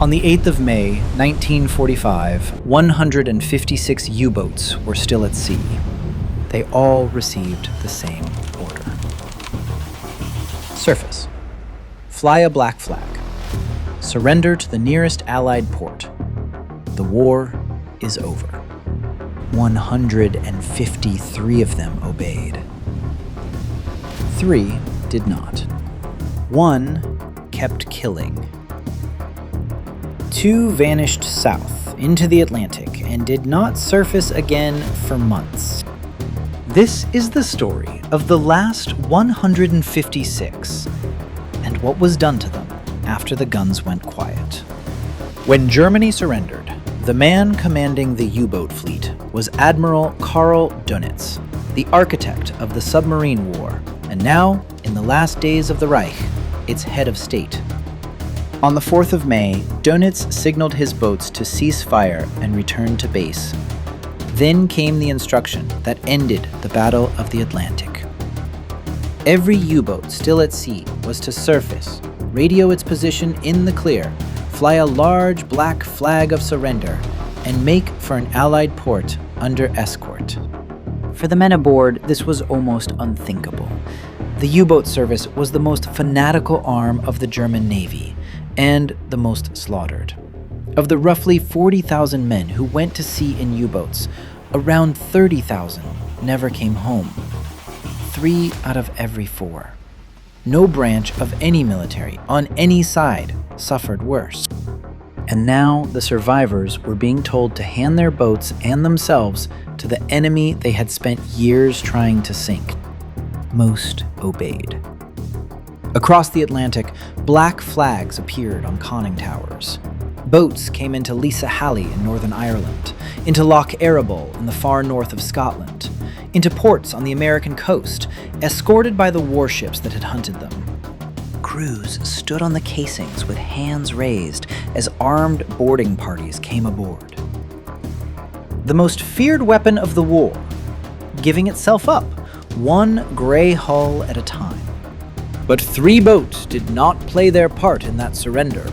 On the 8th of May, 1945, 156 U-boats were still at sea. They all received the same order. Surface. Fly a black flag. Surrender to the nearest Allied port. The war is over. 153 of them obeyed. 3 did not. 1 kept killing. 2 vanished south into the Atlantic and did not surface again for months. This is the story of the last 156 and what was done to them after the guns went quiet. When Germany surrendered, the man commanding the U-boat fleet was Admiral Karl Dönitz, the architect of the submarine war, and now, in the last days of the Reich, its head of state. On the 4th of May, Dönitz signaled his boats to cease fire and return to base. Then came the instruction that ended the Battle of the Atlantic. Every U-boat still at sea was to surface, radio its position in the clear, fly a large black flag of surrender, and make for an Allied port under escort. For the men aboard, this was almost unthinkable. The U-boat service was the most fanatical arm of the German Navy, and the most slaughtered. Of the roughly 40,000 men who went to sea in U-boats, around 30,000 never came home. 3 out of every 4. No branch of any military, on any side, suffered worse. And now the survivors were being told to hand their boats and themselves to the enemy they had spent years trying to sink. Most obeyed. Across the Atlantic, black flags appeared on conning towers. Boats came into Lisahally in Northern Ireland, into Loch Ryan in the far north of Scotland, into ports on the American coast, escorted by the warships that had hunted them. Crews stood on the casings with hands raised as armed boarding parties came aboard. The most feared weapon of the war, giving itself up, one gray hull at a time. But 3 boats did not play their part in that surrender.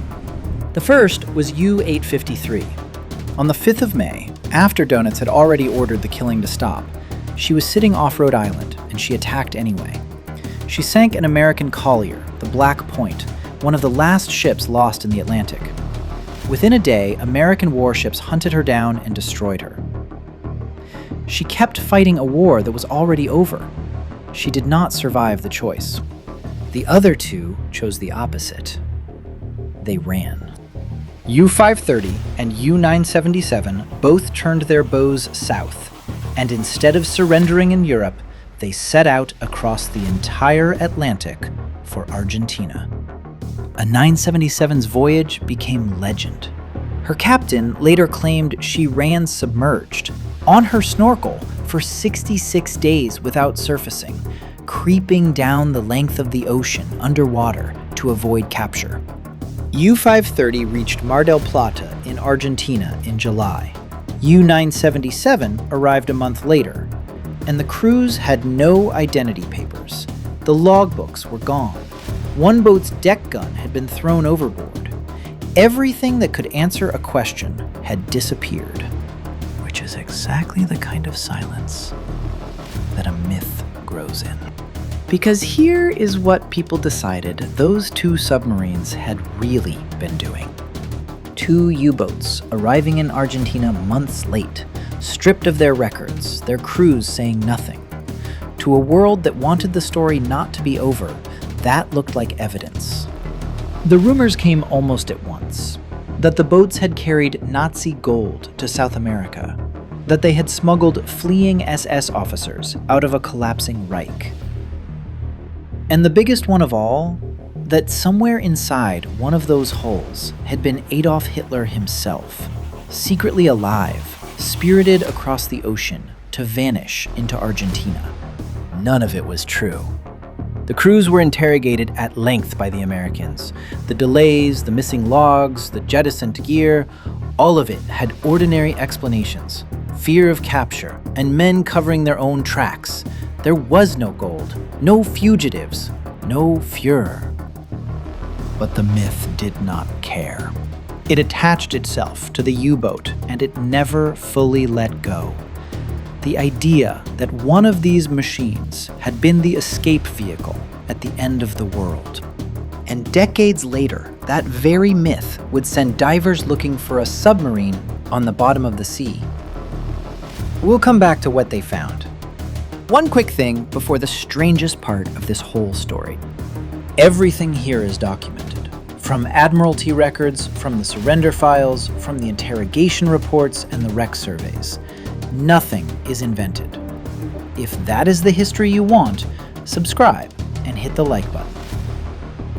The first was U-853. On the 5th of May, after Dönitz had already ordered the killing to stop, she was sitting off Rhode Island, and she attacked anyway. She sank an American collier, the Black Point, one of the last ships lost in the Atlantic. Within a day, American warships hunted her down and destroyed her. She kept fighting a war that was already over. She did not survive the choice. The other 2 chose the opposite. They ran. U-530 and U-977 both turned their bows south, and instead of surrendering in Europe, they set out across the entire Atlantic for Argentina. A 977's voyage became legend. Her captain later claimed she ran submerged, on her snorkel, for 66 days without surfacing, creeping down the length of the ocean underwater to avoid capture. U-530 reached Mar del Plata in Argentina in July. U-977 arrived a month later, and the crews had no identity papers. The logbooks were gone. One boat's deck gun had been thrown overboard. Everything that could answer a question had disappeared, which is exactly the kind of silence that a myth grows in. Because here is what people decided those 2 submarines had really been doing. 2 U-boats arriving in Argentina months late, stripped of their records, their crews saying nothing. To a world that wanted the story not to be over, that looked like evidence. The rumors came almost at once, that the boats had carried Nazi gold to South America, that they had smuggled fleeing SS officers out of a collapsing Reich. And the biggest one of all, that somewhere inside one of those hulls had been Adolf Hitler himself, secretly alive, spirited across the ocean to vanish into Argentina. None of it was true. The crews were interrogated at length by the Americans. The delays, the missing logs, the jettisoned gear, all of it had ordinary explanations. Fear of capture, and men covering their own tracks. There was no gold, no fugitives, no Führer. But the myth did not care. It attached itself to the U-boat, and it never fully let go. The idea that one of these machines had been the escape vehicle at the end of the world. And decades later, that very myth would send divers looking for a submarine on the bottom of the sea. We'll come back to what they found. One quick thing before the strangest part of this whole story. Everything here is documented. From Admiralty records, from the surrender files, from the interrogation reports, and the wreck surveys. Nothing is invented. If that is the history you want, subscribe and hit the like button.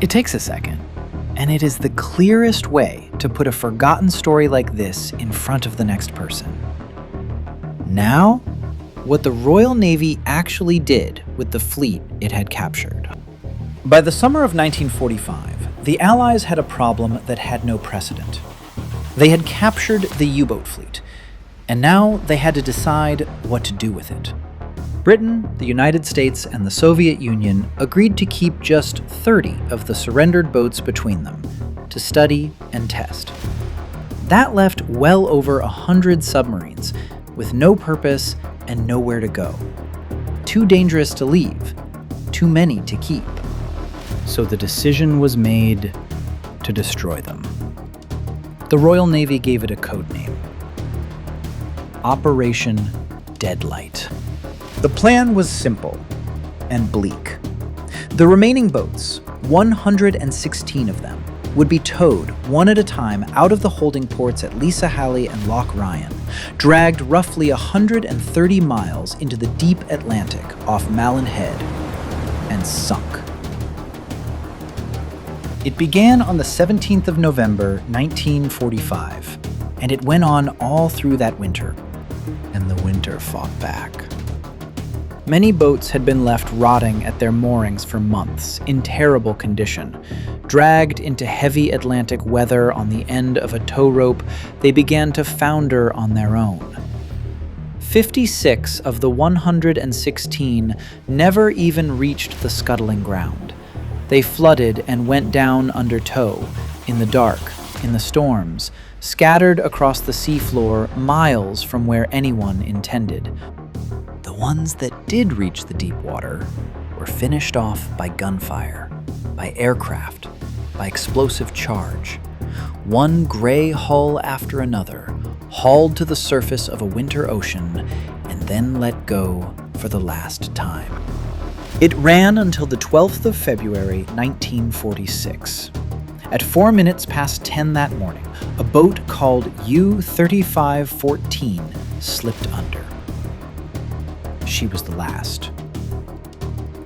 It takes a second, and it is the clearest way to put a forgotten story like this in front of the next person. Now, what the Royal Navy actually did with the fleet it had captured. By the summer of 1945, the Allies had a problem that had no precedent. They had captured the U-boat fleet, and now they had to decide what to do with it. Britain, the United States, and the Soviet Union agreed to keep just 30 of the surrendered boats between them, to study and test. That left well over 100 submarines, with no purpose and nowhere to go. Too dangerous to leave, too many to keep. So the decision was made to destroy them. The Royal Navy gave it a code name: Operation Deadlight. The plan was simple and bleak. The remaining boats, 116 of them, would be towed one at a time out of the holding ports at Lisahally and Loch Ryan, dragged roughly 130 miles into the deep Atlantic off Malin Head, and sunk. It began on the 17th of November, 1945, and it went on all through that winter, and the winter fought back. Many boats had been left rotting at their moorings for months, in terrible condition. Dragged into heavy Atlantic weather on the end of a tow rope, they began to founder on their own. 56 of the 116 never even reached the scuttling ground. They flooded and went down under tow, in the dark, in the storms, scattered across the seafloor miles from where anyone intended. The ones that did reach the deep water were finished off by gunfire, by aircraft, by explosive charge. One gray hull after another, hauled to the surface of a winter ocean, and then let go for the last time. It ran until the 12th of February, 1946. At 4 minutes past 10 that morning, a boat called U-3514 slipped under. She was the last.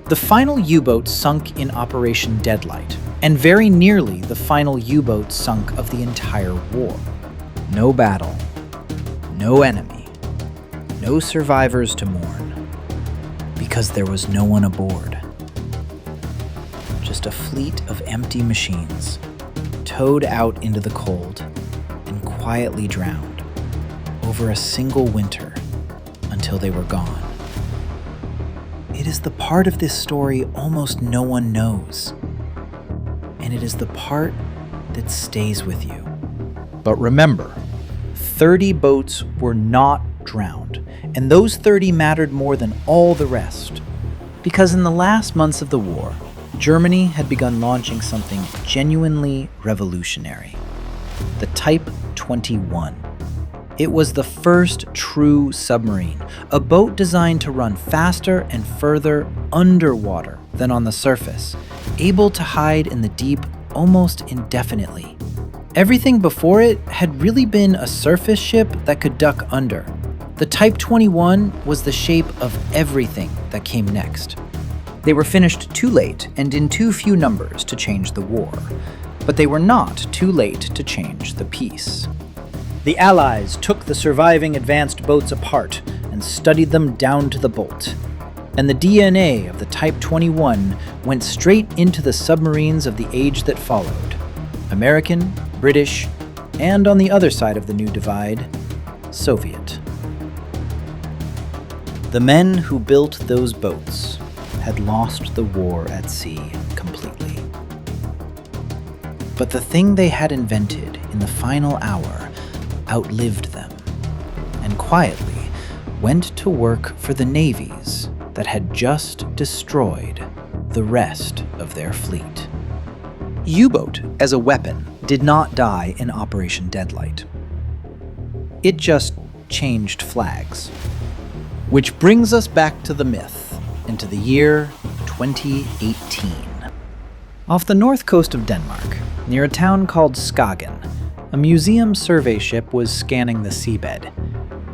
The final U-boat sunk in Operation Deadlight, and very nearly the final U-boat sunk of the entire war. No battle, no enemy, no survivors to mourn, because there was no one aboard. Just a fleet of empty machines, towed out into the cold and quietly drowned over a single winter until they were gone. It is the part of this story almost no one knows, and it is the part that stays with you. But remember, 30 boats were not drowned, and those 30 mattered more than all the rest, because in the last months of the war, Germany had begun launching something genuinely revolutionary: the Type 21. It was the first true submarine, a boat designed to run faster and further underwater than on the surface, able to hide in the deep almost indefinitely. Everything before it had really been a surface ship that could duck under. The Type 21 was the shape of everything that came next. They were finished too late and in too few numbers to change the war, but they were not too late to change the peace. The Allies took the surviving advanced boats apart and studied them down to the bolt. And the DNA of the Type 21 went straight into the submarines of the age that followed: American, British, and on the other side of the new divide, Soviet. The men who built those boats had lost the war at sea completely. But the thing they had invented in the final hour outlived them, and quietly went to work for the navies that had just destroyed the rest of their fleet. U-boat as a weapon did not die in Operation Deadlight. It just changed flags. Which brings us back to the myth, and to the year 2018. Off the north coast of Denmark, near a town called Skagen, a museum survey ship was scanning the seabed,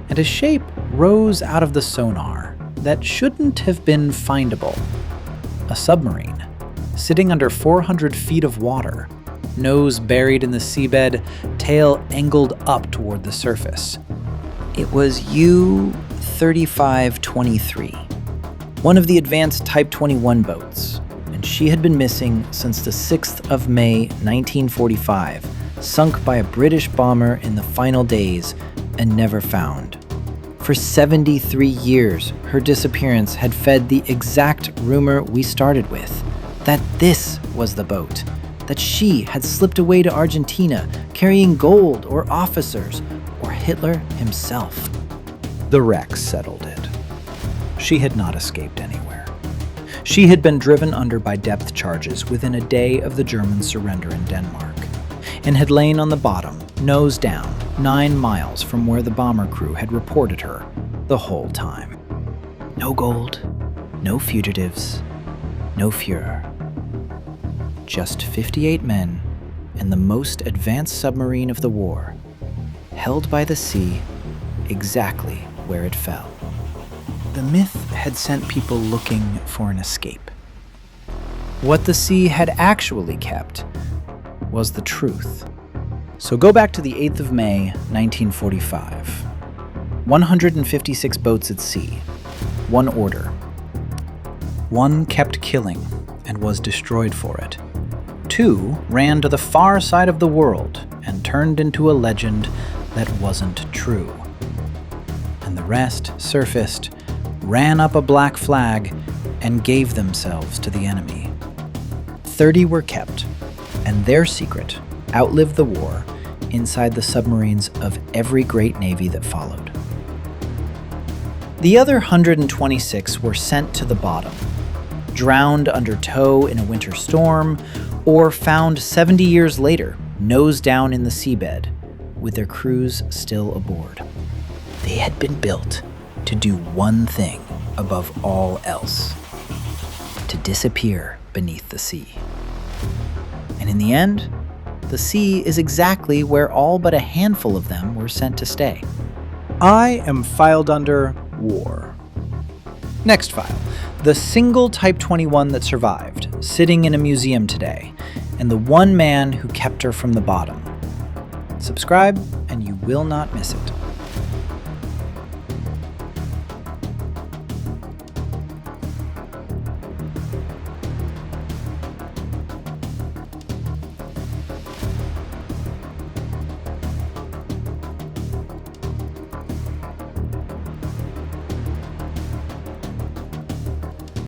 and a shape rose out of the sonar that shouldn't have been findable. A submarine, sitting under 400 feet of water, nose buried in the seabed, tail angled up toward the surface. It was U-3523, one of the advanced Type 21 boats, and she had been missing since the 6th of May 1945, sunk by a British bomber in the final days and never found. For 73 years, her disappearance had fed the exact rumor we started with, that this was the boat, that she had slipped away to Argentina carrying gold or officers or Hitler himself. The wreck settled it. She had not escaped anywhere. She had been driven under by depth charges within a day of the German surrender in Denmark, and had lain on the bottom, nose down, 9 miles from where the bomber crew had reported her the whole time. No gold, no fugitives, no Fuhrer. Just 58 men and the most advanced submarine of the war, held by the sea exactly where it fell. The myth had sent people looking for an escape. What the sea had actually kept was the truth. So go back to the 8th of May, 1945. 156 boats at sea. One order. One kept killing and was destroyed for it. 2 ran to the far side of the world and turned into a legend that wasn't true. And the rest surfaced, ran up a black flag, and gave themselves to the enemy. 30 were kept, and their secret outlived the war inside the submarines of every great navy that followed. The other 126 were sent to the bottom, drowned under tow in a winter storm, or found 70 years later, nose down in the seabed, with their crews still aboard. They had been built to do one thing above all else: to disappear beneath the sea. And in the end, the sea is exactly where all but a handful of them were sent to stay. I am filed under war. Next file, the single Type 21 that survived, sitting in a museum today, and the one man who kept her from the bottom. Subscribe, and you will not miss it.